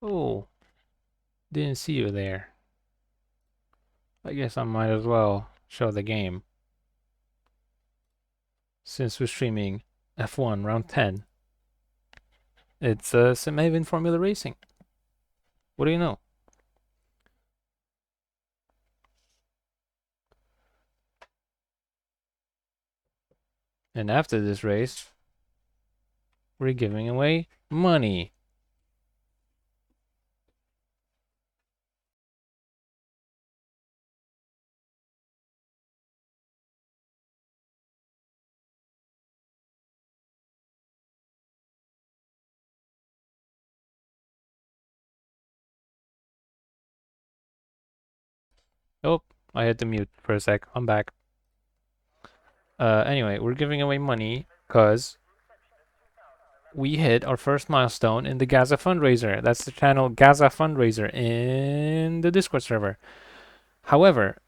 Oh, didn't see you there. I guess I might as well show the game. Since we're streaming F1 round 10. It's SimHaven Formula Racing. What do you know? And after this race, we're giving away money. Oh, I had to mute for a sec. I'm back. Anyway, we're giving away money because we hit our first milestone in the Gaza fundraiser. That's the channel Gaza Fundraiser in the Discord server. However,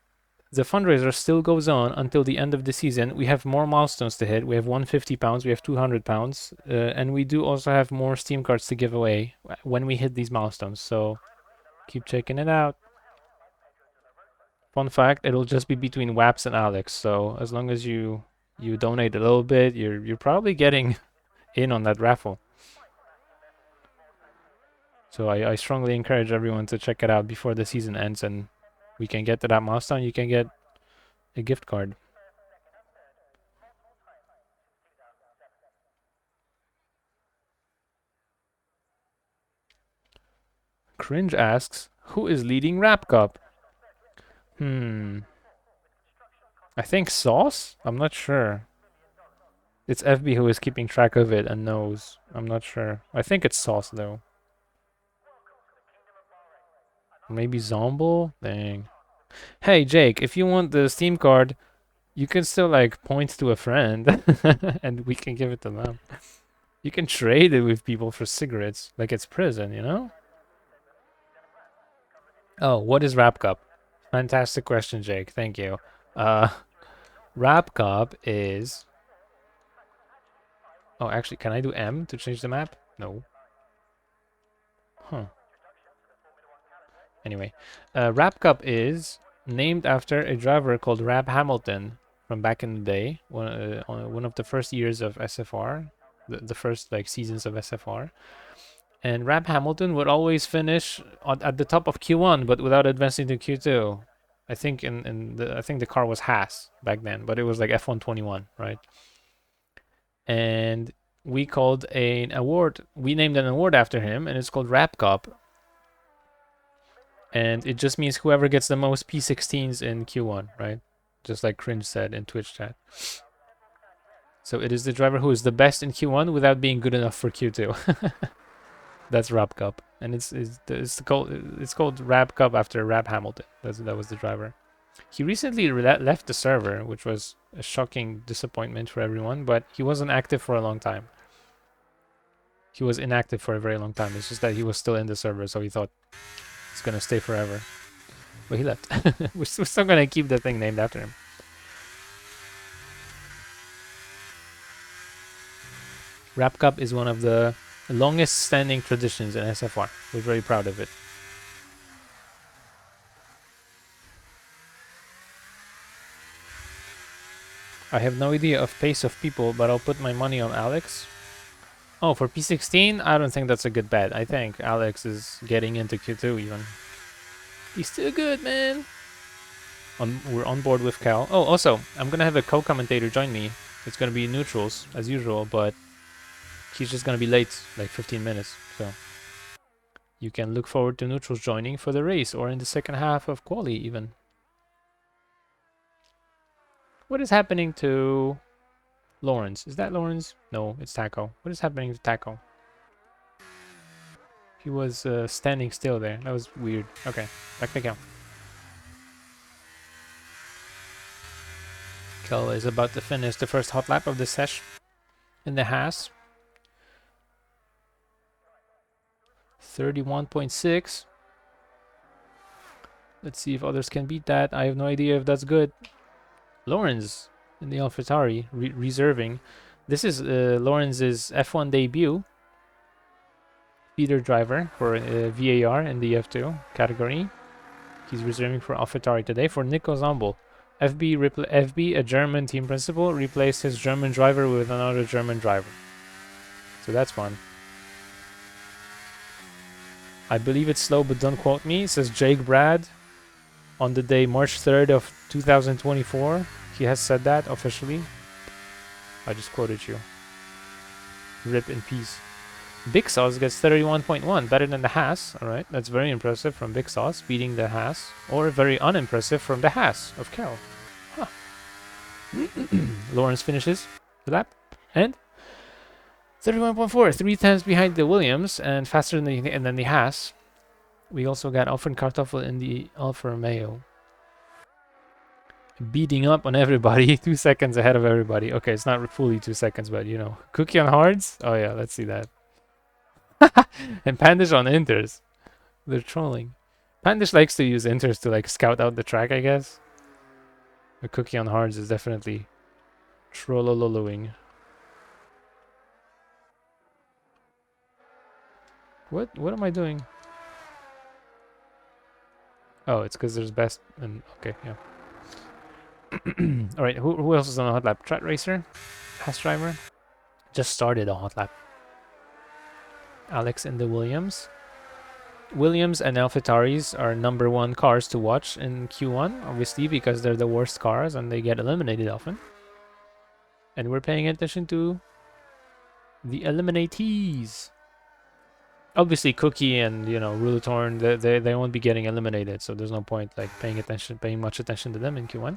the fundraiser still goes on until the end of the season. We have more milestones to hit. We have £150, we have £200, and we do also have more Steam cards to give away when we hit these milestones. So keep checking it out. Fun fact: it'll just be between Waps and Alex. So as long as you donate a little bit, you're probably getting in on that raffle. So I strongly encourage everyone to check it out before the season ends, and we can get to that milestone. You can get a gift card. Cringe asks, who is leading Rap Cup? I think Sauce? I'm not sure. It's FB who is keeping track of it and knows. I'm not sure. I think it's Sauce though. Maybe Zomble? Dang. Hey Jake, if you want the Steam card, you can still like point to a friend and we can give it to them. You can trade it with people for cigarettes, like it's prison, you know? Oh, what is Rap Cup? Fantastic question, Jake. Thank you. Uh, Rap Cup is... Oh, actually, can I do M to change the map? No. Huh. Anyway, Rap Cup is named after a driver called Rab Hamilton from back in the day, one of the first years of SFR, the first like seasons of SFR. And Rab Hamilton would always finish at the top of Q1, but without advancing to Q2. I think I think the car was Haas back then, but it was like F121, right? And we called an award. We named an award after him, and it's called Rap Cup. And it just means whoever gets the most P16s in Q1, right? Just like Cringe said in Twitch chat. So it is the driver who is the best in Q1 without being good enough for Q2. That's Rap Cup, and it's called Rap Cup after Rap Hamilton. That was the driver. He recently left the server, which was a shocking disappointment for everyone. But he wasn't active for a long time. He was inactive for a very long time. It's just that he was still in the server, so he thought it's gonna stay forever. But he left. We're still gonna keep the thing named after him. Rap Cup is one of the longest standing traditions in SFR. We're very proud of it. I have no idea of pace of people, but I'll put my money on Alex. Oh, for P16, I don't think that's a good bet. I think Alex is getting into Q2 even. He's still good, man. We're on board with Cal. Oh, also, I'm gonna have a co-commentator join me. It's gonna be neutrals as usual, but he's just gonna be late, like 15 minutes. So you can look forward to neutrals joining for the race or in the second half of QUALI even. What is happening to Lawrence? Is that Lawrence? No, it's Taco. What is happening to Taco? He was standing still there. That was weird. Okay, back to Cal. Cal is about to finish the first hot lap of the sesh in the Haas. 31.6. Let's see if others can beat that. I have no idea if that's good. Lawrence in the AlphaTauri reserving. This is Lawrence's F1 debut. feeder driver for VAR in the F2 category. He's reserving for AlphaTauri today for Nico Zombel. FB, a German team principal, replaced his German driver with another German driver. So that's fun. I believe it's slow, but don't quote me, says Jake Brad. On the day March 3rd of 2024. He has said that officially. I just quoted you. Rip in peace. Big Sauce gets 31.1, better than the Haas. Alright, that's very impressive from Big Sauce, beating the Haas. Or very unimpressive from the Haas of Kel. Huh. Lawrence finishes the lap. And 31.4, 3 times behind the Williams and faster than the Haas. We also got Alfred Kartoffel in the Alfa Romeo. Beating up on everybody, 2 seconds ahead of everybody. Okay, it's not fully 2 seconds, but you know. Cookie on hards? Oh yeah, let's see that. And Pandish on inters. They're trolling. Pandish likes to use inters to like scout out the track, I guess. The Cookie on hards is definitely trollololoing. What am I doing? Oh, it's because there's best and okay, yeah. Alright, who else is on a hot lap? Trot Racer? Haas driver? Just started a hot lap. Alex in the Williams. Williams and AlphaTauris are #1 cars to watch in Q1, obviously, because they're the worst cars and they get eliminated often. And we're paying attention to the eliminatees. Obviously, Cookie and, you know, Rulatorn, they won't be getting eliminated, so there's no point like paying much attention to them in Q1.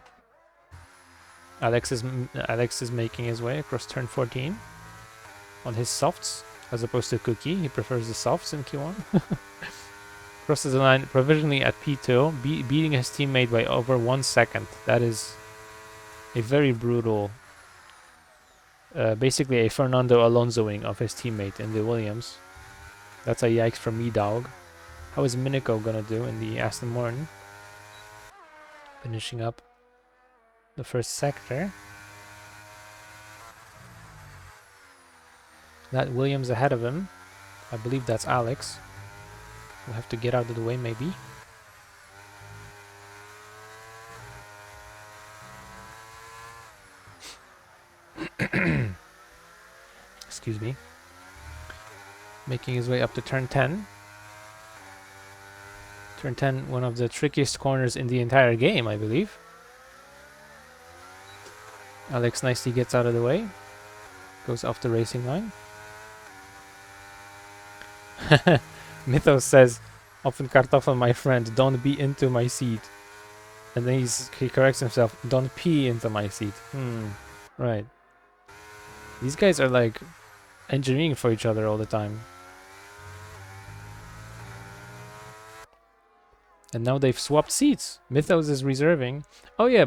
Alex is making his way across turn 14 on his softs, as opposed to Cookie. He prefers the softs in Q1. Crosses the line provisionally at P2, beating his teammate by over 1 second. That is a very brutal, basically a Fernando Alonsoing of his teammate in the Williams. That's a yikes from me, dog. How is Minico gonna do in the Aston Martin? Finishing up the first sector. That Williams ahead of him. I believe that's Alex. We'll have to get out of the way, maybe. Excuse me. Making his way up to turn 10. Turn 10, one of the trickiest corners in the entire game, I believe. Alex nicely gets out of the way. Goes off the racing line. Mythos says, often Kartoffel, my friend, don't be into my seat. And then he corrects himself, don't pee into my seat. Right. These guys are like engineering for each other all the time. And now they've swapped seats. Mythos is reserving. Oh yeah,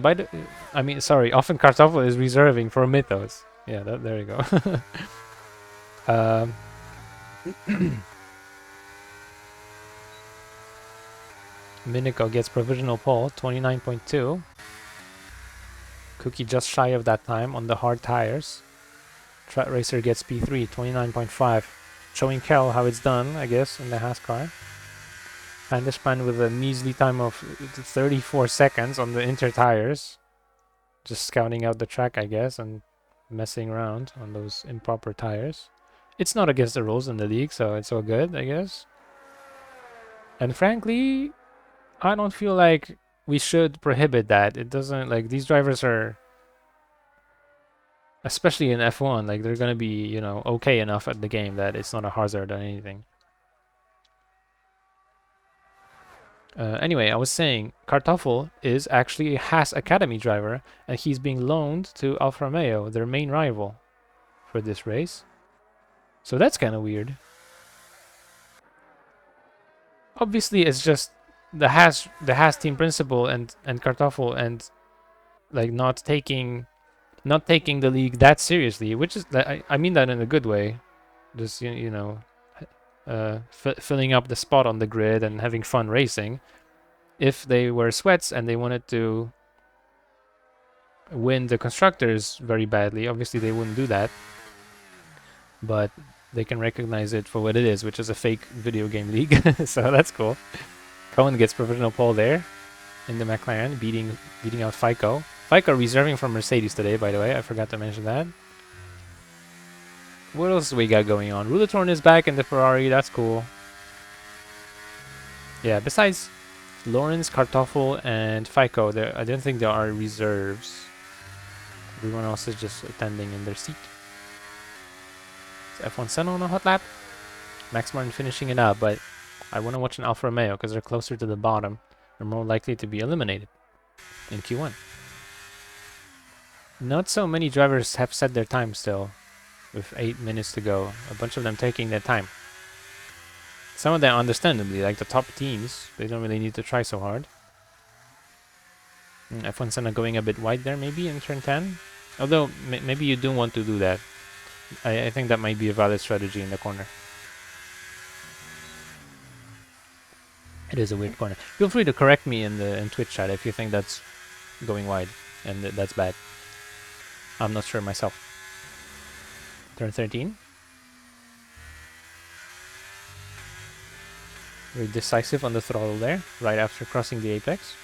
sorry, often Kartoffel is reserving for Mythos. Yeah, there you go. Minico gets provisional pole, 29.2. Cookie just shy of that time on the hard tires. Trot Racer gets P3, 29.5. Showing Kel how it's done, I guess, in the Haas car. Pandishpan with a measly time of 34 seconds on the inter tires. Just scouting out the track, I guess, and messing around on those improper tires. It's not against the rules in the league, so it's all good, I guess. And frankly, I don't feel like we should prohibit that. It doesn't, like, these drivers are, especially in F1, like, they're gonna be, you know, okay enough at the game that it's not a hazard or anything. Anyway, I was saying, Kartoffel is actually a Haas Academy driver, and he's being loaned to Alfa Romeo, their main rival, for this race. So that's kind of weird. Obviously, it's just the Haas team principal and Kartoffel and like not taking the league that seriously, which is I mean that in a good way. Just you know, filling up the spot on the grid and having fun racing. If they were sweats and they wanted to win the constructors very badly, obviously they wouldn't do that. But They can recognize it for what it is, which is a fake video game league. So that's cool. Cohen gets provisional pole there in the McLaren, beating out FICO. FICO reserving from Mercedes today, by the way. I forgot to mention that. What else do we got going on? Rulatorn is back in the Ferrari. That's cool. Yeah, besides Lawrence, Kartoffel, and FICO, I don't think there are reserves. Everyone else is just attending in their seat. Is F1 Senna on a hot lap? Max Martin finishing it up, but I want to watch an Alfa Romeo because they're closer to the bottom. They're more likely to be eliminated in Q1. Not so many drivers have set their time still, with 8 minutes to go. A bunch of them taking their time. Some of them understandably, like the top teams, they don't really need to try so hard. F1 Senna going a bit wide there maybe in turn 10. Although, maybe you do want to do that. I think that might be a valid strategy in the corner. It is a weird corner. Feel free to correct me in Twitch chat if you think that's going wide and that's bad. I'm not sure myself. Turn 13. Very decisive on the throttle there, right after crossing the apex.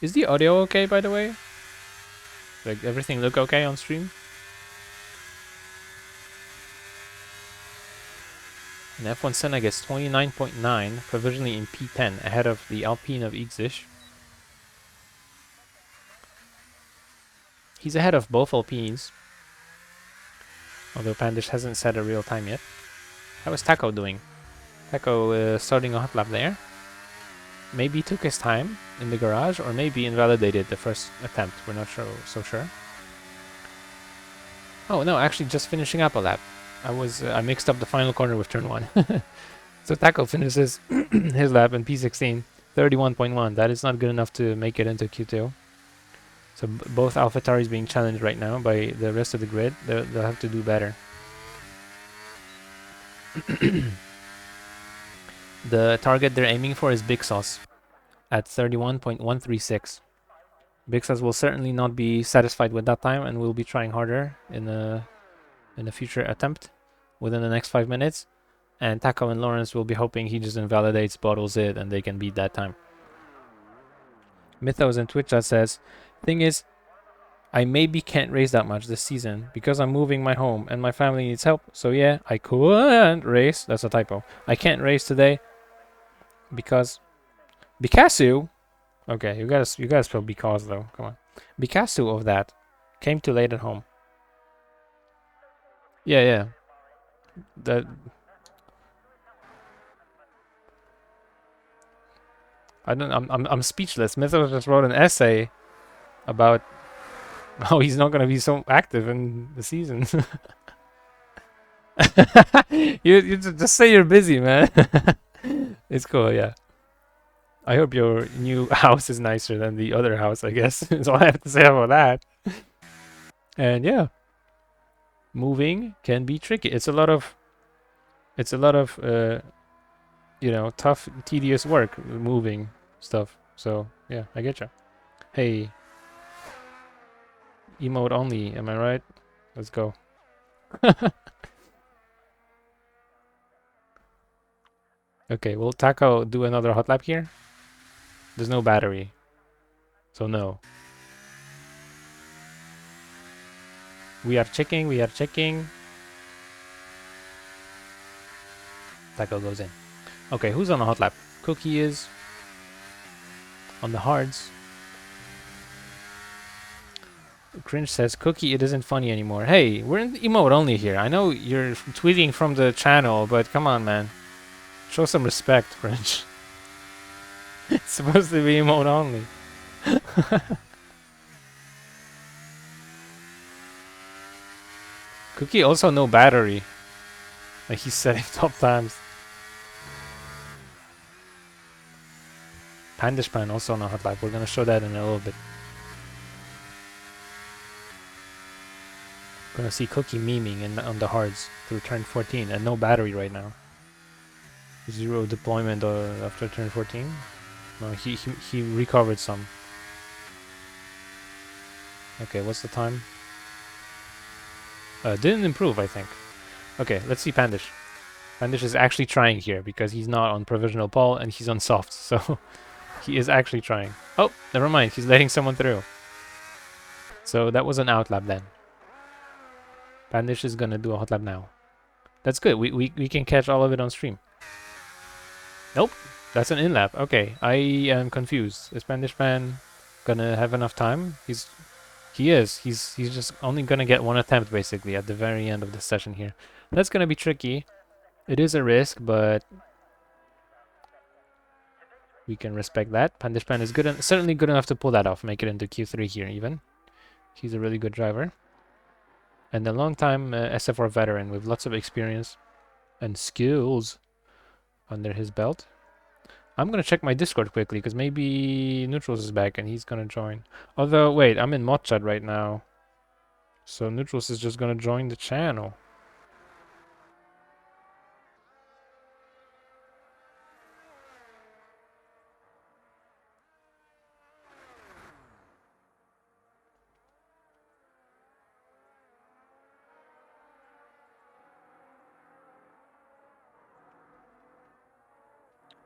Is the audio okay, by the way? Like, everything look okay on stream? And F1 Senna gets 29.9, provisionally in P10, ahead of the Alpine of Ixich. He's ahead of both Alpines, although Pandish hasn't set a real time yet. How is Taco doing? Taco starting a hot lap there. Maybe took his time in the garage, or maybe invalidated the first attempt. We're not so sure. Oh no, actually just finishing up a lap. I mixed up the final corner with turn 1. So Taco finishes his lap in P16, 31.1. That is not good enough to make it into Q2. So both AlphaTauris being challenged right now by the rest of the grid. They'll have to do better. The target they're aiming for is Big Sauce at 31.136. Big Sauce will certainly not be satisfied with that time and will be trying harder in a future attempt within the next 5 minutes. And Taco and Lawrence will be hoping he just invalidates, bottles it, and they can beat that time. Mythos in Twitch chat says, thing is, I maybe can't race that much this season because I'm moving my home and my family needs help. So yeah, I couldn't race. That's a typo. I can't race today because okay, you gotta spell because though. Come on. Because of that came too late at home. Yeah. That I'm speechless. Mythos just wrote an essay about how he's not gonna be so active in the season. you just say you're busy, man. It's cool, yeah. I hope your new house is nicer than the other house, I guess. That's all I have to say about that. And yeah, moving can be tricky. It's a lot of you know, tough, tedious work moving stuff. So yeah, I get you. Hey, emote only, am I right? Let's go. Okay, will Taco do another hot lap here? There's no battery, so no. We are checking. Taco goes in. Okay, who's on a hot lap? Cookie is on the hards. Cringe says, Cookie, it isn't funny anymore. Hey, we're in emote only here. I know you're tweeting from the channel, but come on, man. Show some respect, Cringe. It's supposed to be emote only. Cookie also no battery. Like he's setting top times. Pandishpan also on a hot lap. We're gonna show that in a little bit. Gonna see Cookie memeing on the hards through turn 14 and no battery right now. 0 deployment after turn 14. No, he recovered some. Okay, what's the time? Didn't improve, I think. Okay, let's see Pandish. Pandish is actually trying here because he's not on provisional pole and he's on soft, so he is actually trying. Oh, never mind, he's letting someone through. So that was an out lap then. Pandish is gonna do a hot lap now. That's good, we can catch all of it on stream. Nope, that's an in lap. Okay, I am confused. Is Pandish Pan gonna have enough time? He is. He's just only gonna get one attempt basically at the very end of the session here. That's gonna be tricky. It is a risk, but we can respect that. Pandish Pan is certainly good enough to pull that off, make it into Q3 here even. He's a really good driver. And a long-time SFR veteran with lots of experience and skills under his belt. I'm gonna check my Discord quickly, because maybe Neutrals is back and he's gonna join. Although, wait, I'm in mod chat right now. So Neutrals is just gonna join the channel.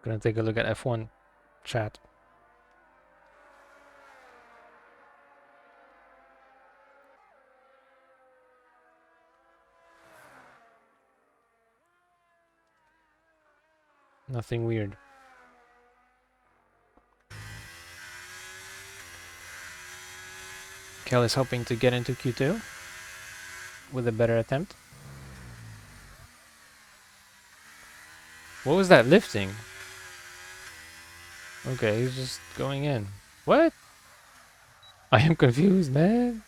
Gonna take a look at F1 chat. Nothing weird. Kel is hoping to get into Q2 with a better attempt. What was that lifting? Okay, he's just going in. What? I am confused, man.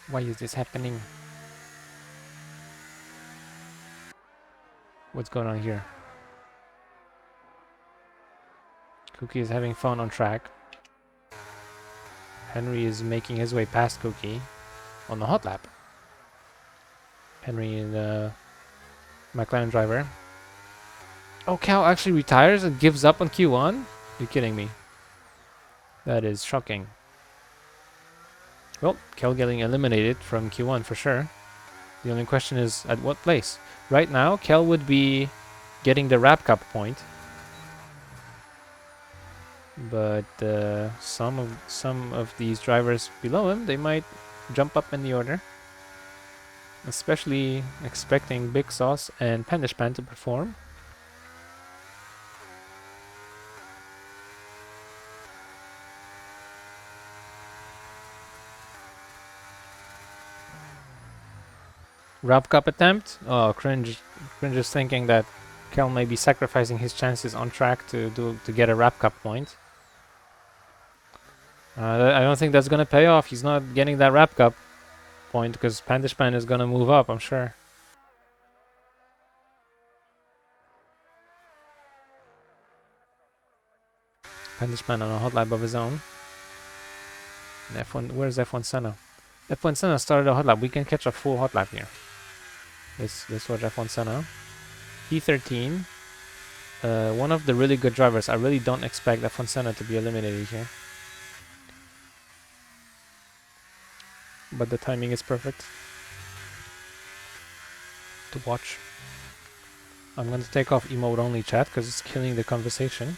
Why is this happening? What's going on here? Cookie is having fun on track. Henry is making his way past Cookie on the hot lap. Henry is the McLaren driver. Oh, Cal actually retires and gives up on Q1? You're kidding me. That is shocking. Well, Cal getting eliminated from Q1 for sure. The only question is at what place? Right now, Cal would be getting the wrap cup point. But some of these drivers below him, they might jump up in the order. Especially expecting Big Sauce and Pandish Pan to perform. Wrap cup attempt? Oh, Cringe is thinking that Kel may be sacrificing his chances on track to get a wrap cup point. I don't think that's gonna pay off. He's not getting that wrap cup point because Pandish Pan is gonna move up, I'm sure. Pandish Pan on a hot lap of his own. And F1, where's F1 Senna? F1 Senna started a hot lap. We can catch a full hot lap here. Let's watch F1 Senna. P13. One of the really good drivers. I really don't expect F1 Senna to be eliminated here. But the timing is perfect to watch. I'm going to take off emote only chat because it's killing the conversation,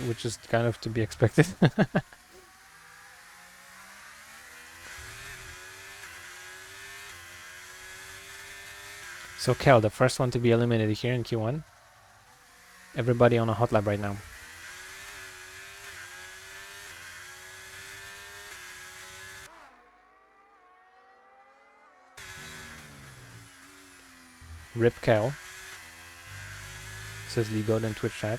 which is kind of to be expected. So Kel, the first one to be eliminated here in Q1. Everybody on a hot lap right now. Rip Kel, says Lee Gold in Twitch chat.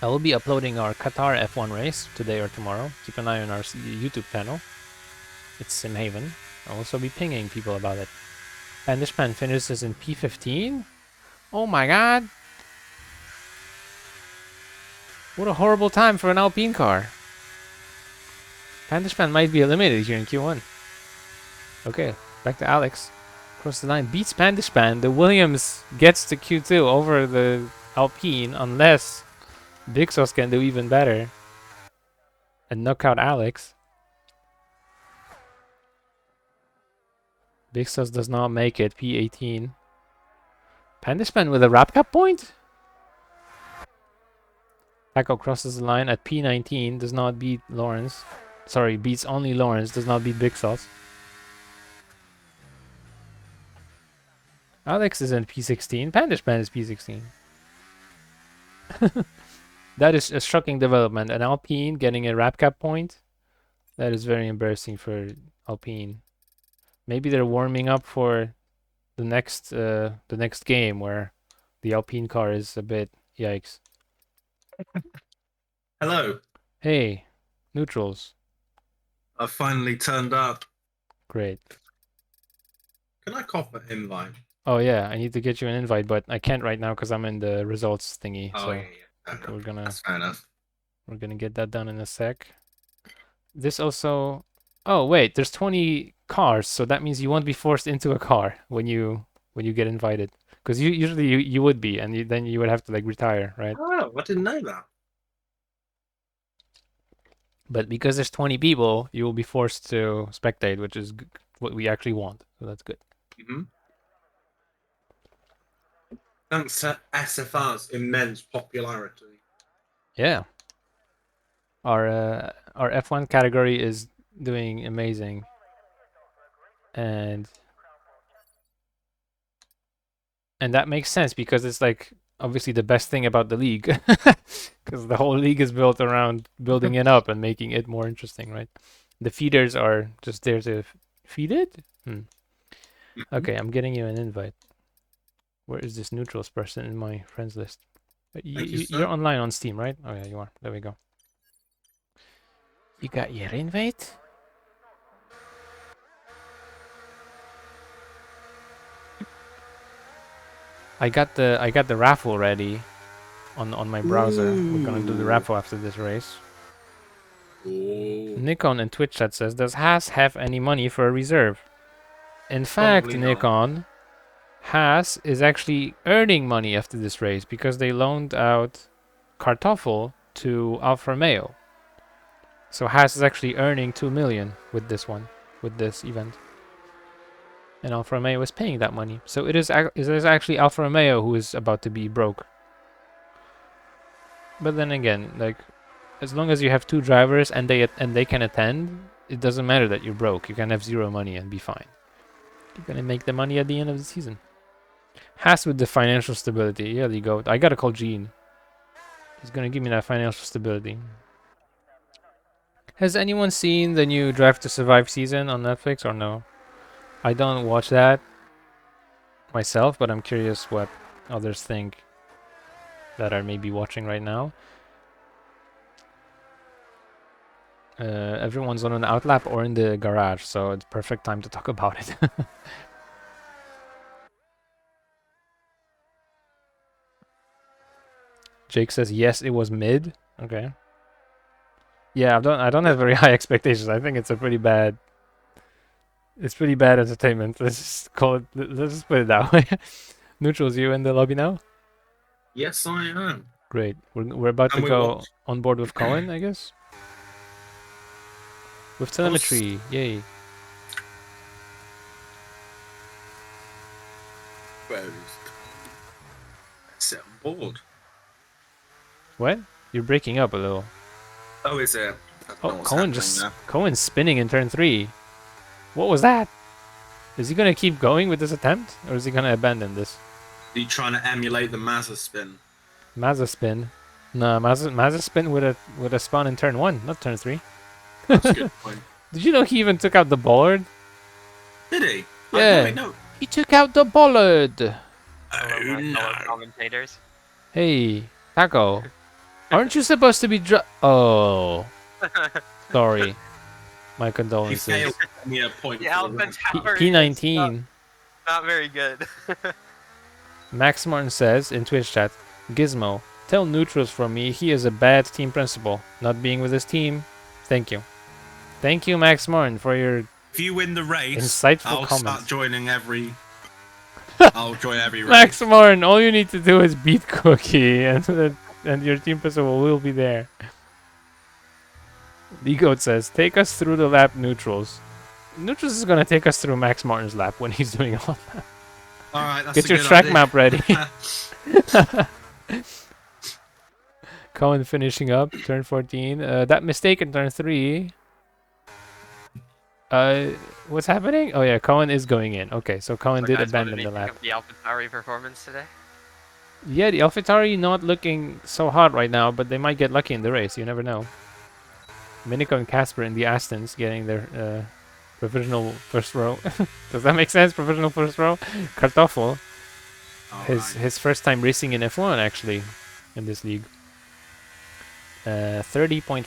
I will be uploading our Qatar F1 race today or tomorrow. Keep an eye on our YouTube channel. It's SimHaven. I'll also be pinging people about it. Pandish Pan finishes in P15. Oh my god! What a horrible time for an Alpine car. Pandish Pan might be eliminated here in Q1. Okay, back to Alex. Across the line beats Pandishpan. The Williams gets the Q2 over the Alpine unless Big Sauce can do even better and knock out Alex. Big Sauce does not make it. P18. Pandishpan with a wrap cap point? Taco crosses the line at P19. Does not beat Lawrence. Sorry, beats only Lawrence. Does not beat Big Sauce. Alex is in P16. Pandishpan is P16. That is a shocking development. An Alpine getting a wrap cap point. That is very embarrassing for Alpine. Maybe they're warming up for the next game where the Alpine car is a bit yikes. Hello. Hey, neutrals. I've finally turned up. Great. Can I cop an invite? Oh yeah, I need to get you an invite, but I can't right now because I'm in the results thingy. Oh so yeah. That's fair enough. We're gonna get that done in a sec. This also. Oh wait, there's 20 cars, so that means you won't be forced into a car when you get invited. Because usually you would be, and then you would have to like retire, right? Oh, I didn't know that. But because there's 20 people, you will be forced to spectate, which is what we actually want. So that's good. Mm-hmm. Thanks to SFR's immense popularity. Yeah. Our F1 category is doing amazing. And that makes sense because it's like obviously the best thing about the league. Because the whole league is built around building it up and making it more interesting, right? The feeders are just there to feed it? Okay, I'm getting you an invite. Where is this neutrals person in my friends list? You're online on Steam, right? Oh yeah, you are. There we go. You got your invite? I got the raffle ready on my browser. Ooh. We're gonna do the raffle after this race. Ooh. Nikon in Twitch chat says, does Haas have any money for a reserve? In fact, Nikon, Haas is actually earning money after this race because they loaned out Kartoffel to Alfa Romeo. So Haas is actually earning 2 million with this event. And Alfa Romeo is paying that money. So it is actually Alfa Romeo who is about to be broke. But then again, like, as long as you have 2 drivers and they can attend, it doesn't matter that you're broke. You can have 0 money and be fine. You're gonna make the money at the end of the season. Haas with the financial stability. Yeah, there you go. I gotta call Gene. He's gonna give me that financial stability. Has anyone seen the new Drive to Survive season on Netflix or no? I don't watch that myself, but I'm curious what others think that are maybe watching right now. Everyone's on an outlap or in the garage, so it's perfect time to talk about it. Jake says yes, it was mid. Okay. Yeah, I don't have very high expectations. I think it's a pretty bad. It's pretty bad entertainment. Let's just call it. Let's just put it that way. Neutrals, you in the lobby now? Yes, I am. Great. We're about to go on board with Cohen, I guess. With telemetry, yay. Where is set on board? What? You're breaking up a little. Oh, is it? Oh, Cohen's spinning in turn 3. What was that? Is he gonna keep going with this attempt, or is he gonna abandon this? Are you trying to emulate the Mazda spin? Mazda spin? No, Mazda spin with a spawn in turn 1, not turn 3. That's a good point. Did you know he even took out the bollard? Did he? Yeah. No. He took out the bollard. Oh no. Commentators. Hey, Taco. Aren't you supposed to be Oh. Sorry. My condolences. He failed me a point. The Alpha Tower P19. Not very good. Max Martin says in Twitch chat, Gizmo, tell neutrals from me he is a bad team principal. Not being with his team. Thank you. Thank you, Max Martin, for your If you win the race, insightful I'll comments. start joining every I'll join every race. Max Martin, all you need to do is beat Cookie, and your team principal will be there. Goat says, take us through the lap neutrals. Neutrals is gonna take us through Max Martin's lap when he's doing all that. All right, that's Get a your good track idea. map ready. Cohen finishing up, turn 14. That mistake in turn 3. What's happening? Oh yeah, Cohen is going in. Okay, so Cohen So did guys, what did abandon you the think lap. of the AlphaTauri performance today? Yeah, the AlphaTauri not looking so hot right now, but they might get lucky in the race. You never know. Minico and Casper in the Astons getting their provisional first row. Does that make sense? Provisional first row. Kartoffel, All his first time racing in F1 actually, in this league. 30.5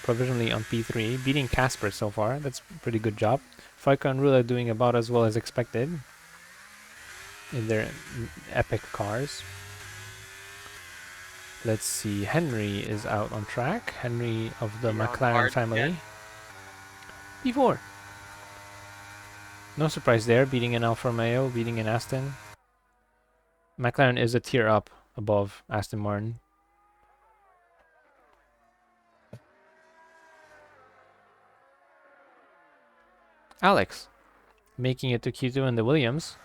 provisionally on P3, beating Casper so far. That's a pretty good job. Faika and Rula doing about as well as expected in their epic cars. Let's see, Henry is out on track. Henry of the You're on McLaren hard family. again. P4. No surprise there, beating an Alfa Romeo, beating an Aston. McLaren is a tier up above Aston Martin. Alex making it to Q2 in the Williams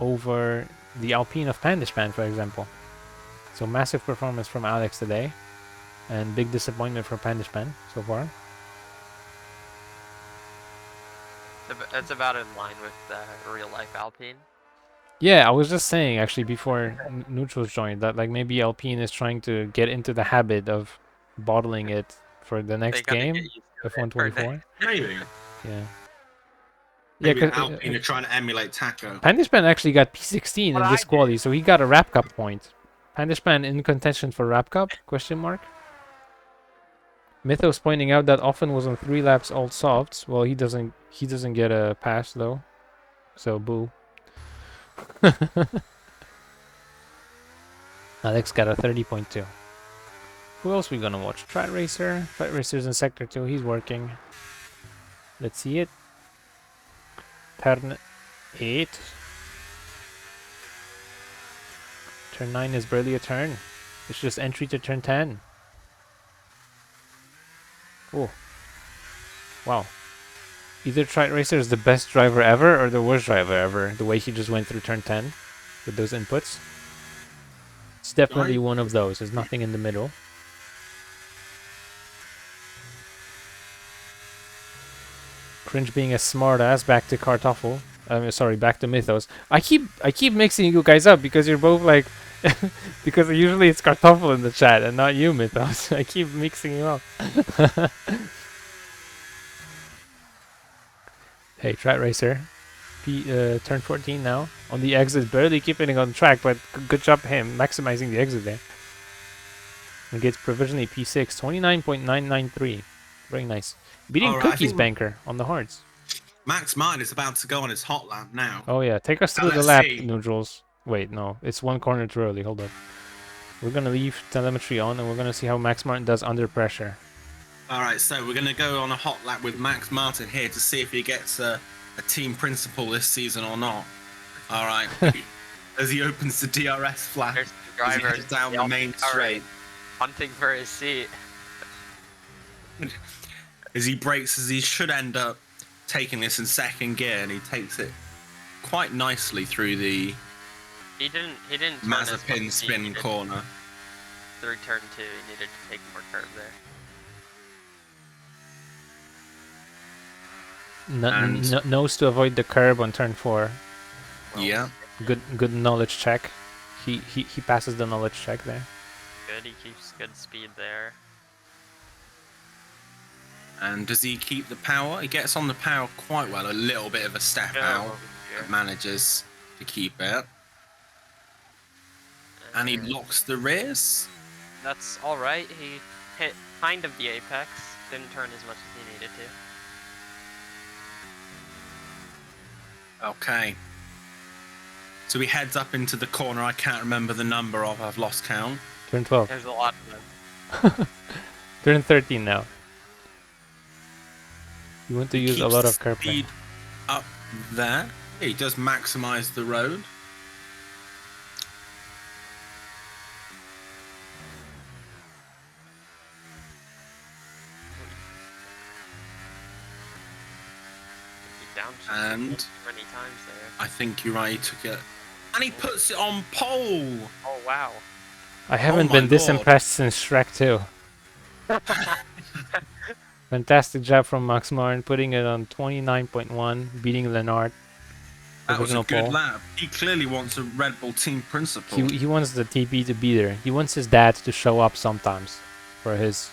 over the Alpine of Pandishpan, for example. So massive performance from Alex today, and big disappointment for Pandishpan so far. It's about in line with real life Alpine. Yeah, I was just saying actually before Neutrals joined that like maybe Alpine is trying to get into the habit of bottling it for the next gotta get game, used to it, aren't F124. Maybe. Yeah. Maybe Yeah, 'cause, Alpine are trying to emulate Taco. Pandishpan actually got P16 What in I this did. quality, so he got a Wrap Cup point. Pandishpan in contention for Wrap Cup? Question mark. Mythos pointing out that often was on 3 laps all softs. Well, he doesn't get a pass though. So boo. Alex got a 30.2. Who else we gonna watch? Trat Racer. Trat Racer's in sector 2. He's working. Let's see it. Turn 8. Turn 9 is barely a turn. It's just entry to turn 10. Oh. Wow. Either Trat Racer is the best driver ever or the worst driver ever. The way he just went through turn 10 with those inputs. It's definitely one of those. There's nothing in the middle. Cringe being a smart ass. Back to Kartoffel. Sorry, back to Mythos. I keep mixing you guys up because you're both like because usually it's Kartoffel in the chat and not you, Mythos. I keep mixing you up. Hey, Trat Racer. Turn 14 now. On the exit, barely keeping it on track, but good job him maximizing the exit there. And gets provisionally P6, 29.993. Very nice. Beating Alright, I Cookie's think banker on the hards. Max Martin is about to go on his hot lap now. Oh yeah, take us through the let's lap, see. Neutrals. Wait, no, it's one corner too early. Hold up. We're gonna leave telemetry on, and we're gonna see how Max Martin does under pressure. Alright, so we're going to go on a hot lap with Max Martin here to see if he gets a team principal this season or not. Alright. As he opens the DRS flag, There's the as he driver heads down the main straight. hunting for his seat. As he brakes, as he should end up taking this in second gear, and he takes it quite nicely through the He didn't turn as much as Mazepin he spin needed. corner. Through turn 2, he needed to take more curve there. Knows to avoid the curb on turn 4. Well, Yeah. Good knowledge check. He passes the knowledge check there. Good, he keeps good speed there. And does he keep the power? He gets on the power quite well. A little bit of a step Good out, over here. but manages to keep it. And he locks the rears. That's alright, he hit kind of the apex, didn't turn as much as he needed to. Okay. So he heads up into the corner. I can't remember the number of. I've lost count. Turn 12. There's a lot of them. Turn 13 now. You want to use a Keeps lot the of curb. speed up there. He does maximize the road. Down And many times there. I think you're right. He took it, and he puts it on pole. Oh wow. I haven't my been this lord. impressed since Shrek 2. Fantastic job from Max Martin putting it on 29.1, beating Lennart. That was a Original good pole. lap. He clearly wants a Red Bull team principal. He wants the TP to be there. He wants his dad to show up sometimes for his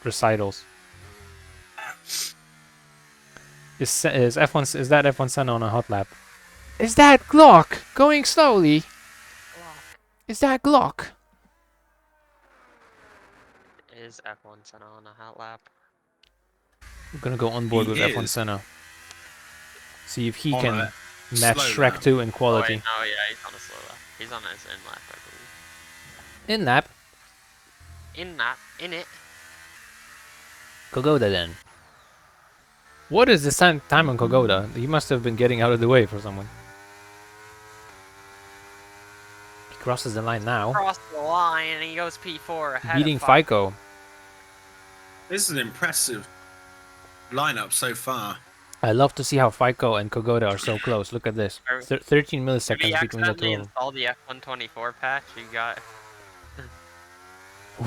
recitals. Is that F1 Senna on a hot lap? Is that Glock going slowly? Is that Glock? Is F1 Senna on a hot lap? I'm gonna go on board He with F1 is. Senna. See if he On can a match slow Shrek lap. 2 in Oh, quality. wait, no, yeah, he's on a slow lap. He's on his in lap, I believe. In lap. In it. Kogoda then. What is the time on Kogoda? He must have been getting out of the way for someone. He crosses the line now. Cross the line and he goes P4 ahead Beating of Fico. FICO. This is an impressive lineup so far. I love to see how FICO and Kogoda are so close. Look at this. 13 Did he milliseconds between the two accidentally of them. install the F124 patch? You got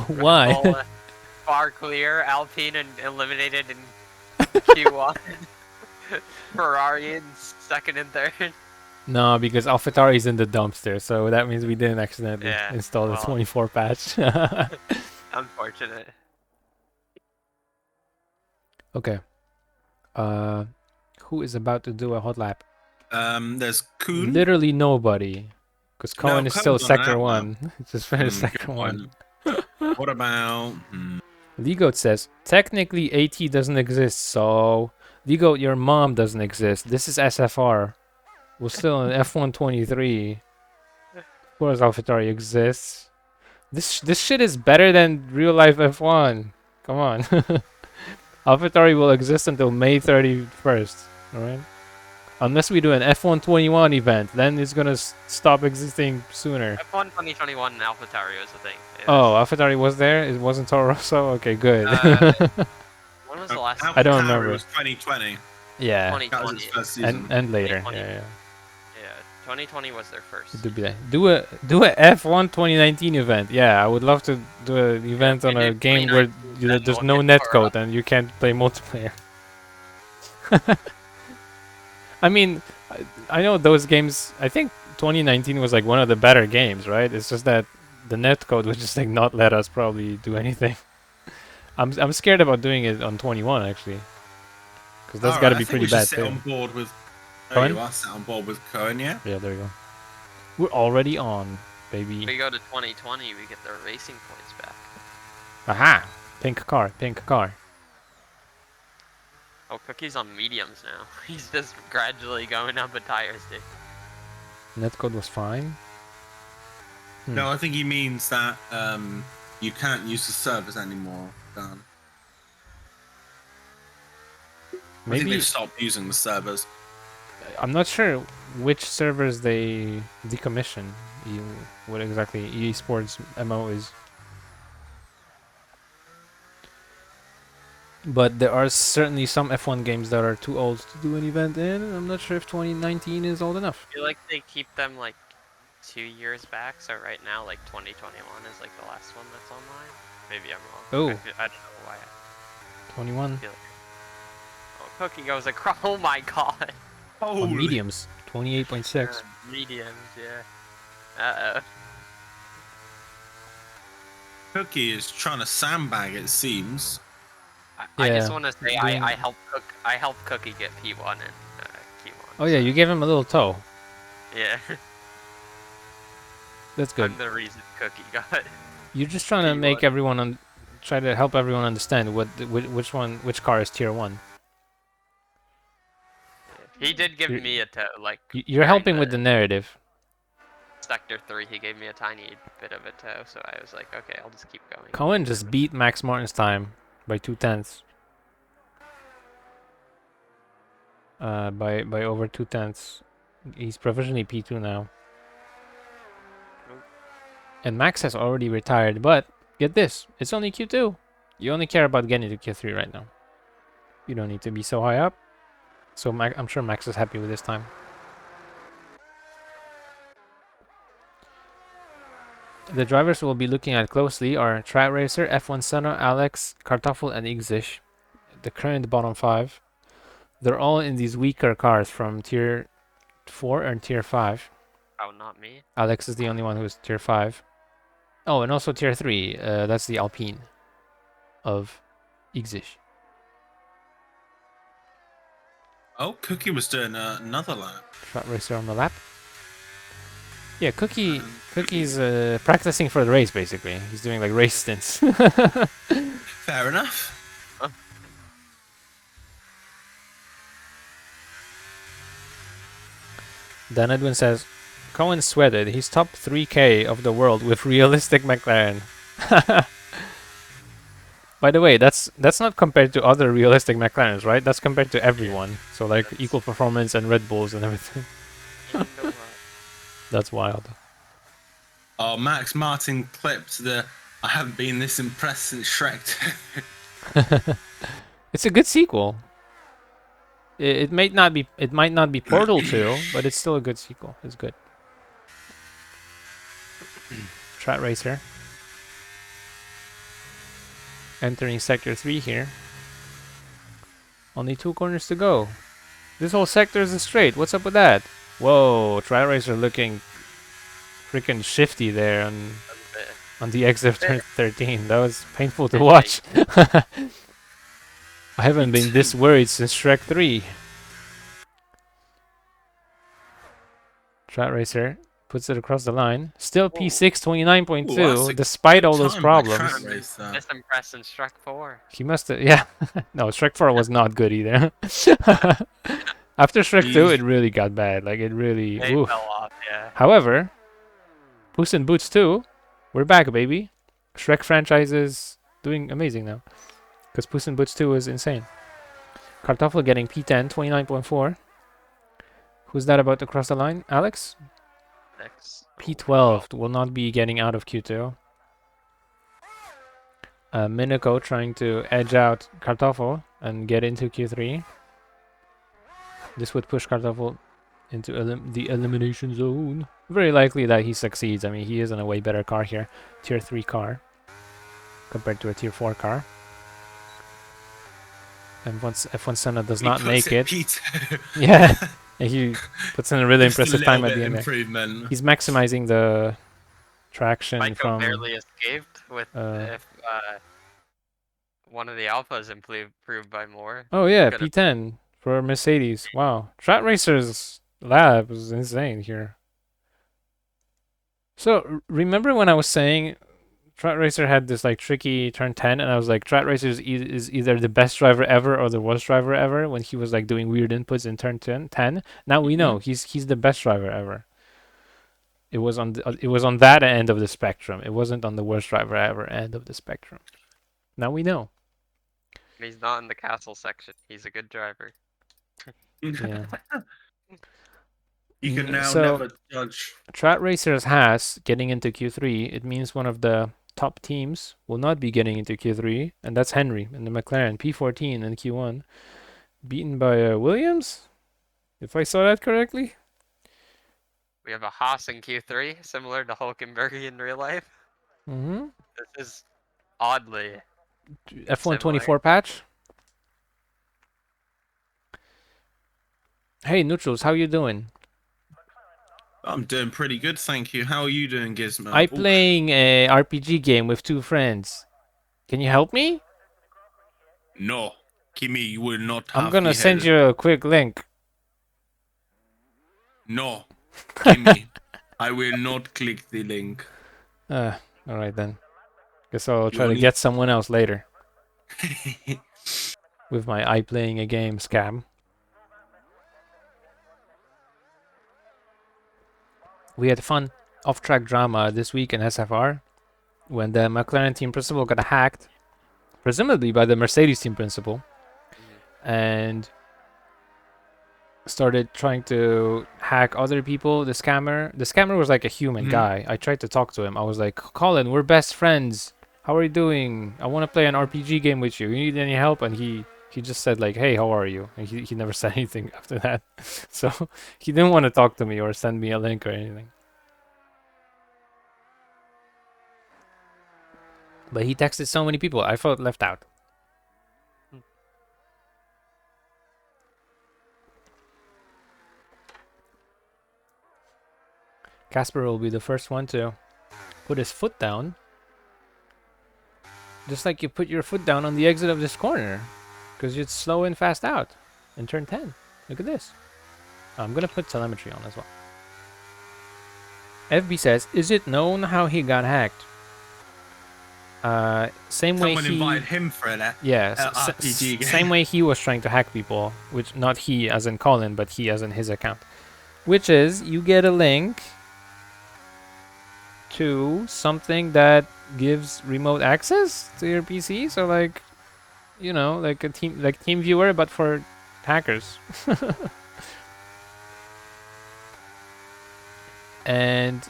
Why? all, far clear, Alpine and eliminated in Q1. Ferrari in second and third. No, because AlphaTauri's in the dumpster, so that means we didn't accidentally Yeah, install the well. 24 patch. Unfortunate. Okay. Who is about to do a hot lap? There's Kuhn. Literally nobody. Because Cohen is still Cohen's on an sector out 1. Just finished Good sector 1. point. What about? Ligoat says, technically AT doesn't exist, so... Ligoat, your mom doesn't exist. This is SFR. We're still in F123. Of course AlphaTauri exists. This shit is better than real life F1. Come on. AlphaTauri will exist until May 31st. Alright? Unless we do an F121 event, then it's gonna stop existing sooner. F1 2021 AlphaTauri was the thing. Oh, AlphaTauri was there? It wasn't Toro Rosso? Okay, good. When was the last I don't AlphaTauri remember. was 2020. yeah. That was 2020. its first season. And later. 2020. Yeah. Yeah, 2020 was their first. It would be that. Do a F1 2019 event. Yeah, I would love to do an event we on a did game where 2019, then there's we'll no get Toro. netcode and you can't play multiplayer. I mean, I know those games. I think 2019 was like one of the better games, right? It's just that the netcode would just like not let us probably do anything. I'm scared about doing it on 21 actually, because that's got to be pretty bad Sit too. on board with. Oh, Cohen? you are sat on board with Cohen, yeah. Yeah, there you go. We're already on, baby. If we go to 2020, we get the racing points back. Aha! Pink car, pink car. Oh, Cookie's on mediums now. He's just gradually going up in tires, dude. Netcode was fine. No, I think he means that you can't use the servers anymore, Dan. I think Maybe they've stopped using the servers. I'm not sure which servers they decommission. What exactly EA Sports MO is. But there are certainly some F1 games that are too old to do an event in. I'm not sure if 2019 is old enough. I feel like they keep them like 2 years back, so right now like 2021 is like the last one that's online. Maybe I'm wrong. Oh. I don't know why. 21 Oh, Cookie goes across. Oh my god. on mediums. 28.6. Mediums, yeah. Uh-oh. Cookie is trying to sandbag, it seems. I just Yeah, want to say doing- I helped Cookie get P1 and Q1. Oh yeah, you gave him a little toe. Yeah. That's good. I'm the reason Cookie got. You're just trying to make P1. everyone try to help everyone understand which car is tier 1. He did give You're- me a toe, like. You're during helping with the narrative. Sector 3, he gave me a tiny bit of a toe, so I was like, okay, I'll just keep going. Cohen just beat Max Martin's time by 2/10. By over 2/10. He's provisionally P2 now. And Max has already retired, but get this, it's only Q2. You only care about getting to Q3 right now. You don't need to be so high up. So I'm sure Max is happy with this time. The drivers we'll be looking at closely are Track Racer, F1 Senna, Alex, Kartoffel, and Igzish. The current bottom 5. They're all in these weaker cars from tier 4 and tier 5. Oh, not me. Alex is the only one who's tier 5. Oh, and also tier 3. That's the Alpine of Igzish. Oh, Cookie was doing another lap. Track Racer on the lap. Yeah, Cookie's practicing for the race, basically. He's doing like race stints. Fair enough. Dan Edwin says, Cohen sweated. He's top 3K of the world with realistic McLaren. By the way, that's not compared to other realistic McLarens, right? That's compared to everyone. So like equal performance and Red Bulls and everything. That's wild. Oh, Max Martin clipped the I haven't been this impressed since Shrek 2. It's a good sequel. It might not be Portal 2, but it's still a good sequel. It's good. Track Racer. Entering sector 3 here. Only 2 corners to go. This whole sector is a straight. What's up with that? Whoa, Track Racer looking freaking shifty there on the exit of turn 13. That was painful to watch. I haven't been this worried since Shrek 3. Track Racer puts it across the line. Still P6 29.2 despite all those problems. Disimpressed in Shrek 4. He must have, yeah. No, Shrek 4 was not good either. After Shrek 2, it really got bad. Like, it really... It fell off, yeah. However, Puss in Boots 2, we're back, baby. Shrek franchise is doing amazing now. Because Puss in Boots 2 is insane. Kartoffel getting P10, 29.4. Who's that about to cross the line? Alex? P12 will not be getting out of Q2. Minako trying to edge out Kartoffel and get into Q3. This would push Kartoffel into the elimination zone. Very likely that he succeeds. I mean, he is in a way better car here. Tier 3 car. Compared to a Tier 4 car. And once F1 Senna does not make it... Yeah. He puts in a really impressive time at the end. He's maximizing the traction from... barely escaped with if one of the alphas improved by more. Oh yeah, P10 for Mercedes. Wow. Track Racer's lab is insane here. So remember when I was saying Track Racer had this like tricky turn 10 and I was like Track Racer is either the best driver ever or the worst driver ever when he was like doing weird inputs in turn 10. Now we know he's the best driver ever. It was on that end of the spectrum. It wasn't on the worst driver ever end of the spectrum. Now we know. He's not in the castle section. He's a good driver. Yeah. You can now never judge. Track Racer's Haas getting into Q3. It means one of the top teams will not be getting into Q3, and that's Henry and the McLaren P14 in Q1, beaten by Williams, if I saw that correctly. We have a Haas in Q3, similar to Hulkenberg in real life. Mm-hmm. This is oddly F1 24 patch. Hey Neutrals, how you doing? I'm doing pretty good, thank you. How are you doing, Gizmo? I'm playing a RPG game with 2 friends. Can you help me? No, Kimi, you will not have I'm gonna send you a quick link. No, Kimi, I will not click the link. Alright then. Guess I'll try to get someone else later. With my I playing a game scam. We had fun off-track drama this week in SFR when the McLaren team principal got hacked, presumably by the Mercedes team principal, and started trying to hack other people. The scammer was like a human Mhm. guy. I tried to talk to him. I was like, Colin, we're best friends. How are you doing? I want to play an RPG game with you. You need any help? And he just said like, hey, how are you? And he never said anything after that. So he didn't want to talk to me or send me a link or anything. But he texted so many people. I felt left out. Casper will be the first one to put his foot down. Just like you put your foot down on the exit of this corner. Because you'd slow in fast out. And turn 10. Look at this. I'm going to put telemetry on as well. FB says, is it known how he got hacked? Same way Someone invited him for an RPG game. same way he was trying to hack people. Which, not he as in Colin, but he as in his account. Which is, you get a link to something that gives remote access to your PC. So like, you know, like a team viewer, but for hackers. And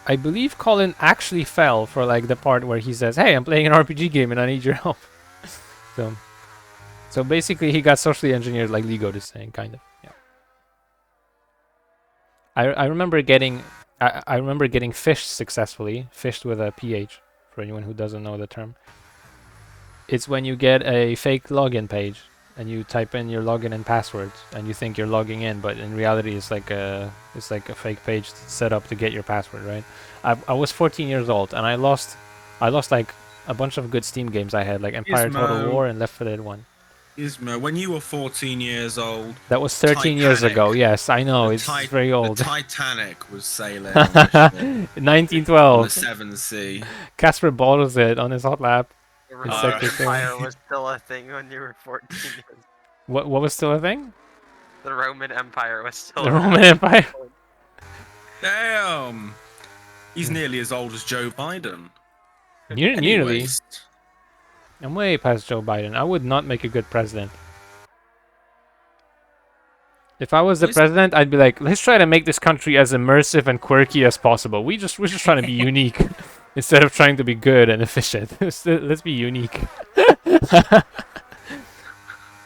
I believe Colin actually fell for like the part where he says, hey, I'm playing an RPG game and I need your help. So basically he got socially engineered, like Ligo is saying, kind of. Yeah. I remember getting fished successfully. Fished with a PH, for anyone who doesn't know the term. It's when you get a fake login page and you type in your login and password and you think you're logging in, but in reality it's like a fake page set up to get your password, right? I was 14 years old and I lost like a bunch of good Steam games I had, like Empire Total War and Left 4 Dead 1. Ismo, when you were 14 years old... That was 13 years ago, yes, I know, it's very old. The Titanic was sailing on the ship 1912. on the Seven Sea. Casper bottles it on his hot lap. The Roman Empire was still a thing when you were 14 years. What was still a thing? The Roman Empire was still The Roman Empire? Damn! He's nearly as old as Joe Biden. Nearly. Anyways. I'm way past Joe Biden. I would not make a good president. If I was the president, I'd be like, let's try to make this country as immersive and quirky as possible. We're just trying to be unique instead of trying to be good and efficient. Let's be unique.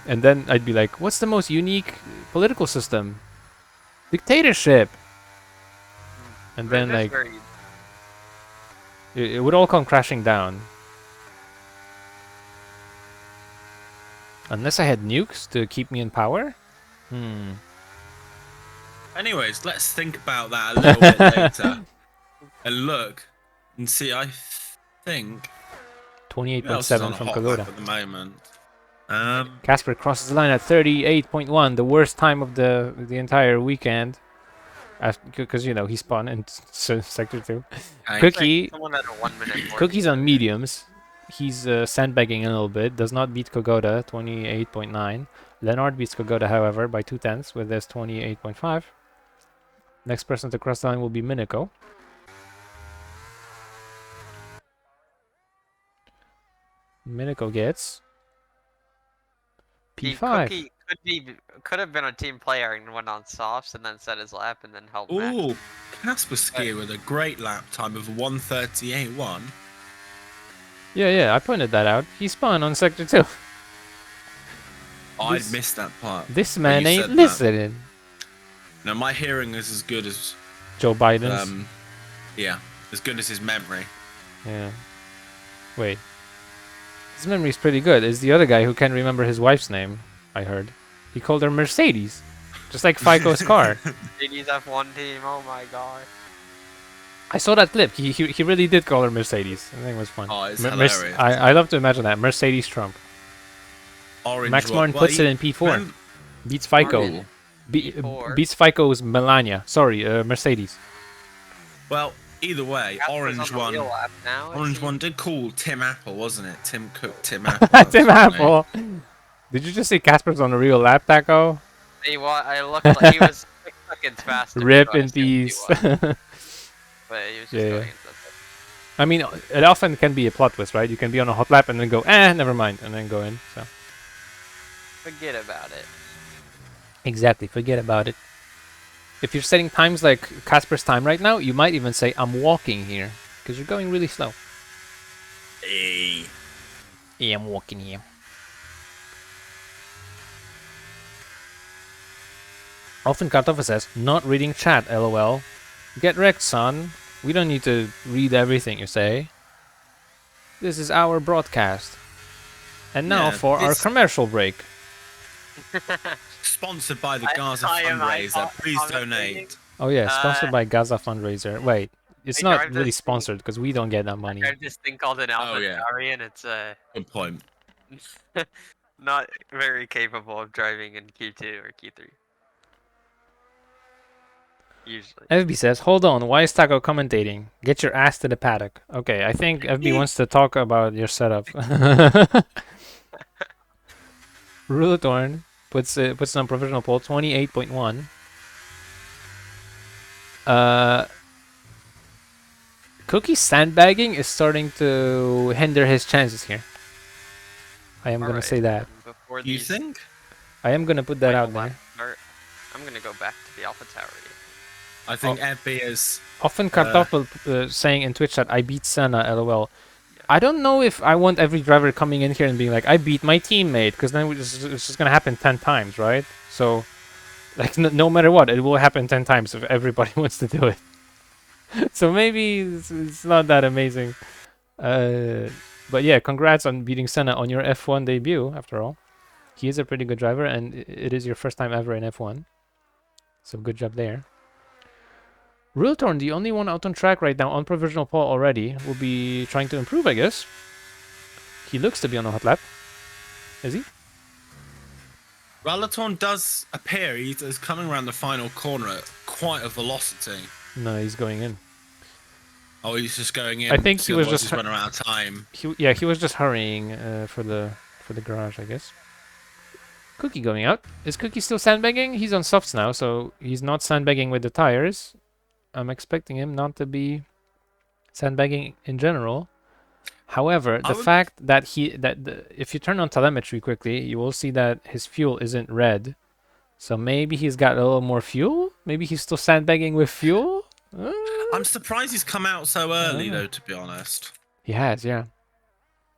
And then I'd be like, what's the most unique political system? Dictatorship. And then like it would all come crashing down. Unless I had nukes to keep me in power? Anyways, let's think about that a little bit later. And look and see, I think 28.7 from Kagoda. At the moment. Casper crosses the line at 38.1, the worst time of the entire weekend. Because, you know, he spawned in Sector 2. Cookie, Cookie's on mediums. He's sandbagging a little bit. Does not beat Kogoda, 28.9. Leonard beats Kogoda, however, by 2/10 with this 28.5. Next person to cross the line will be Miniko. Miniko gets P5. Cookie could have been a team player and went on softs and then set his lap and then helped Mac. Ooh, Casper Skier with a great lap time of 1:38.1. Yeah, I pointed that out. He spawned on Sector 2. I'd missed that part. This man ain't listening. No, my hearing is as good as Joe Biden's. Yeah, as good as his memory. Yeah. Wait. His memory's pretty good. Is the other guy who can't remember his wife's name, I heard. He called her Mercedes. Just like FICO's car. Mercedes F1 team, oh my god. I saw that clip. He really did call her Mercedes. I think it was fun. Oh, it's hilarious. I love to imagine that. Mercedes Trump. Orange Max Martin puts it in P4. Beats FICO. Beats FICO's Melania. Sorry, Mercedes. Well, either way, Orange on one. Now, Orange one did call Tim Apple, wasn't it? Tim Cook, Tim Apple. Tim Apple. Did you just say Casper's on a real lap, Taco? I looked like he was 6 seconds faster. Rip in peace. But he was just going I mean, it often can be a plot twist, right? You can be on a hot lap and then go, never mind, and then go in. So forget about it. Exactly, forget about it. If you're setting times like Casper's time right now, you might even say, I'm walking here. Because you're going really slow. Hey. Yeah, I'm walking here. Often Kartoffel says, not reading chat, lol. Get wrecked, son. We don't need to read everything you say. This is our broadcast. And now for our commercial break. Sponsored by the Gaza I am fundraiser. Please commentating. donate. Oh yeah, sponsored by Gaza fundraiser. Wait, it's I not drive really this thing- sponsored because we don't get that money. I have this thing called an Oh, yeah. AlphaTauri, and it's Good point. not very capable of driving in Q2 or Q3. Usually. FB says, hold on, why is Taco commentating? Get your ass to the paddock. Okay, I think FB wants to talk about your setup. Rulatorn puts it on provisional poll 28.1. Cookie's sandbagging is starting to hinder his chances here. I am gonna say that. Before You these think? I am gonna put that out final there. laps start, I'm gonna go back to the AlphaTauri. I think FB is. Often Kartoffel saying in Twitch that I beat Senna, lol. I don't know if I want every driver coming in here and being like, I beat my teammate, because then it's just going to happen 10 times, right? So, like, no matter what, it will happen 10 times if everybody wants to do it. So maybe it's not that amazing. But yeah, congrats on beating Senna on your F1 debut, after all. He is a pretty good driver, and it is your first time ever in F1. So good job there. Rultorn, the only one out on track right now on provisional pole already, will be trying to improve, I guess. He looks to be on a hot lap. Is he? Ralaton does appear he's coming around the final corner at quite a velocity. No, he's going in. Oh, he's just going in. I think he was just running out of time. He was just hurrying for the garage, I guess. Cookie going out. Is Cookie still sandbagging? He's on softs now, so he's not sandbagging with the tires. I'm expecting him not to be sandbagging in general. However, the fact that if you turn on telemetry quickly, you will see that his fuel isn't red. So maybe he's got a little more fuel. Maybe he's still sandbagging with fuel. I'm surprised he's come out so early, though, to be honest. He has, yeah.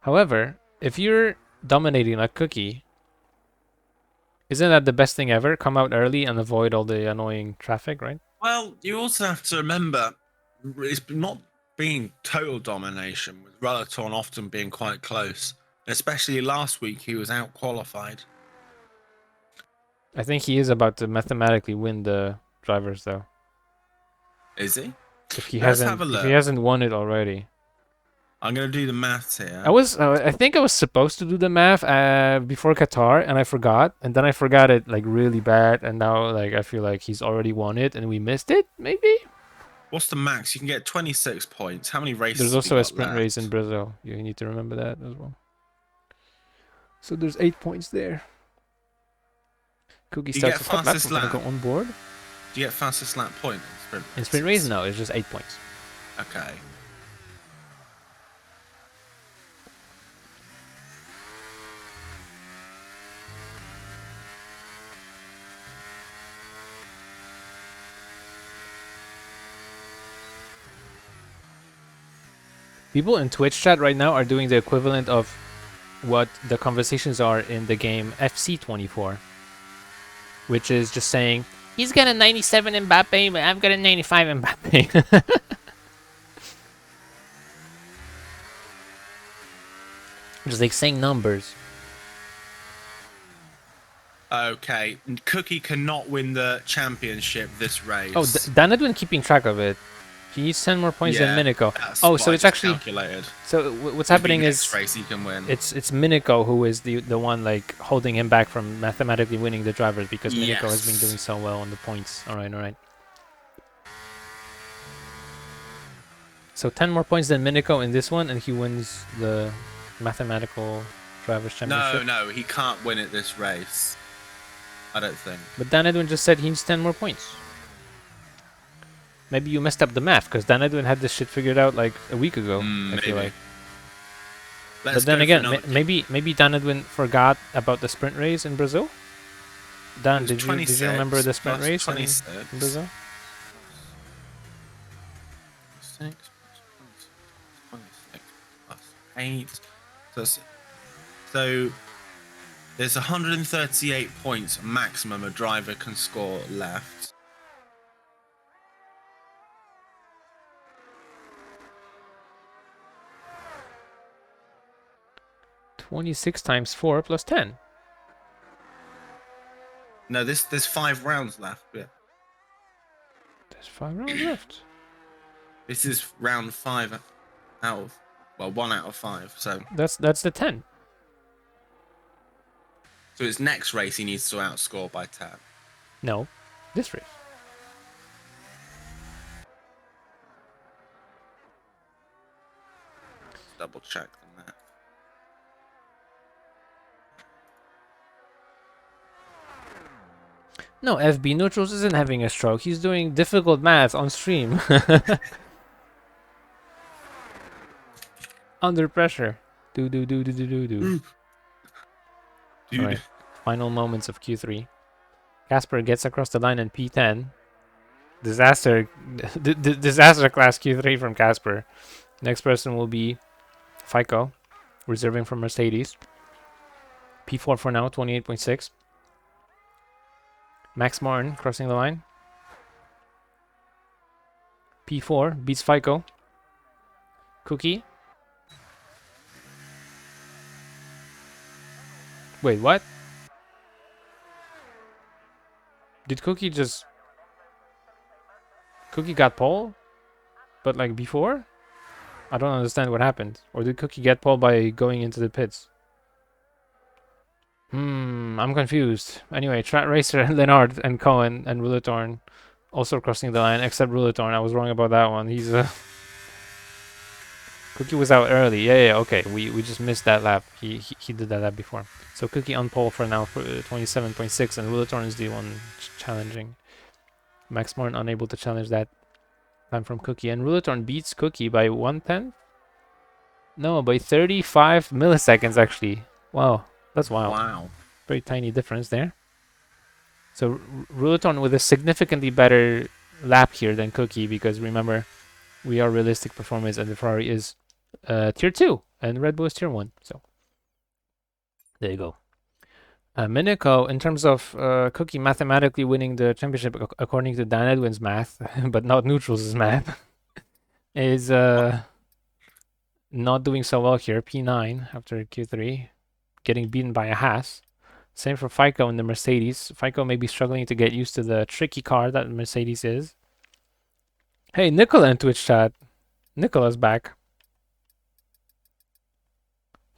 However, if you're dominating like Cookie, isn't that the best thing ever? Come out early and avoid all the annoying traffic, right? Well, you also have to remember, it's not being total domination, with Ralaton often being quite close. Especially last week, he was out-qualified. I think he is about to mathematically win the drivers, though. Is he? If he Let's have a look. if he hasn't won it already. I'm going to do the maths here. I think I was supposed to do the math before Qatar, and I forgot. And then I forgot it, like, really bad. And now, like, I feel like he's already won it, and we missed it, maybe? What's the max? You can get 26 points. How many races? There's also a sprint race in Brazil. You need to remember that as well. So there's 8 points there. Cookie starts with hot lap. We're gonna go on board. Do you get fastest lap point in sprint race? No, it's just 8 points. Okay. People in Twitch chat right now are doing the equivalent of what the conversations are in the game FC24, which is just saying, he's got a 97 Mbappe, but I've got a 95 Mbappe. Just like saying numbers. Okay, Cookie cannot win the championship this race. Oh, Dan Edwin keeping track of it. He needs 10 more points than Minico. Oh, so it's actually calculated. So what's happening is race he can win. It's Minico who is the one like holding him back from mathematically winning the drivers because Minico has been doing so well on the points. All right. So 10 more points than Minico in this one, and he wins the mathematical drivers championship. No, he can't win it this race. I don't think. But Dan Edwin just said he needs 10 more points. Maybe you messed up the math, because Dan Edwin had this shit figured out like a week ago, I feel like. But then again, maybe Dan Edwin forgot about the sprint race in Brazil? Dan, was did you remember 26 the sprint plus race in 26. Brazil? 6 plus 26 plus 8. So there's 138 points maximum a driver can score left. (26 times 4 plus 10). No, there's 5 rounds left. Yeah. There's 5 rounds left. This is round 5 out of, well, 1 out of 5. So That's the 10. his next race he needs to outscore by 10. No, this race. Double check the math. No, FB Neutrals isn't having a stroke. He's doing difficult math on stream. Under pressure. Do. Alright. Final moments of Q3. Casper gets across the line in P10. Disaster disaster class Q3 from Casper. Next person will be FICO, reserving for Mercedes. P4 for now, 28.6. Max Martin crossing the line. P4 beats FICO. Cookie. Wait, what? Did Cookie just... Cookie got pole? But like before? I don't understand what happened. Or did Cookie get pole by going into the pits? I'm confused. Anyway, Track Racer, Leonard, and Cohen, and Ruletorn also crossing the line, except Ruletorn. I was wrong about that one. He's Cookie was out early. Yeah, okay. We just missed that lap. He did that lap before. So Cookie on pole for now for 27.6, and Ruletorn is the one challenging. Max Martin unable to challenge that time from Cookie, and Ruletorn beats Cookie by 1/10? No, by 35 milliseconds actually. Wow, that's wild. Wow. Very tiny difference there. So Ruletorn with a significantly better lap here than Cookie, because remember, we are realistic performance and the Ferrari is tier 2 and Red Bull is tier 1. So there you go. Minico, in terms of Cookie mathematically winning the championship according to Dan Edwin's math, but not Neutrals' math, is not doing so well here. P9 after Q3, getting beaten by a Haas. Same for FICO in the Mercedes. FICO may be struggling to get used to the tricky car that Mercedes is. Hey, Nicola in Twitch chat. Nicola's back.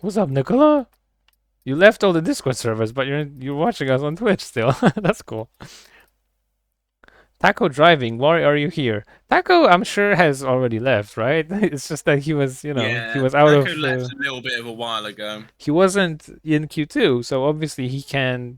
What's up, Nicola? You left all the Discord servers, but you're watching us on Twitch still. That's cool. Taco driving. Why are you here? Taco, I'm sure, has already left, right? It's just that he was, he was out Taco of. left a little bit of a while ago. He wasn't in Q2, so obviously he can